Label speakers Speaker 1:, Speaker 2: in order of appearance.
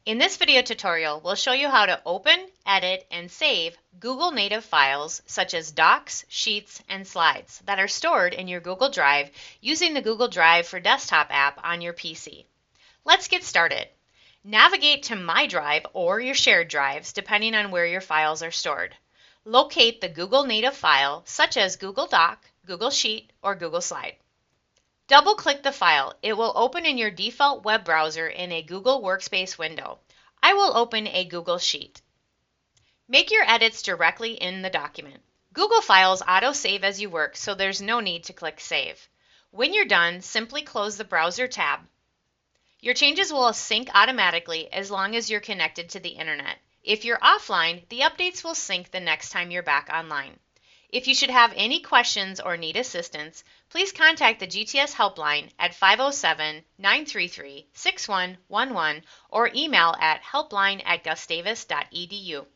Speaker 1: In this video tutorial, we'll show you how to open, edit, and save Google native files such as docs, sheets, and slides that are stored in your Google Drive using the Google Drive for Desktop app on your PC. Let's get started. Navigate to My Drive or your shared drives depending on where your files are stored. Locate the Google native file such as Google Doc, Google Sheet, or Google Slide. Double-click the file. It will open in your default web browser in a Google Workspace window. I will open a Google Sheet. Make your edits directly in the document. Google Files auto-save as you work, so there's no need to click Save. When you're done, simply close the browser tab. Your changes will sync automatically as long as you're connected to the internet. If you're offline, the updates will sync the next time you're back online. If you should have any questions or need assistance, please contact the GTS helpline at 507-933-6111 or email at helpline@gustavus.edu.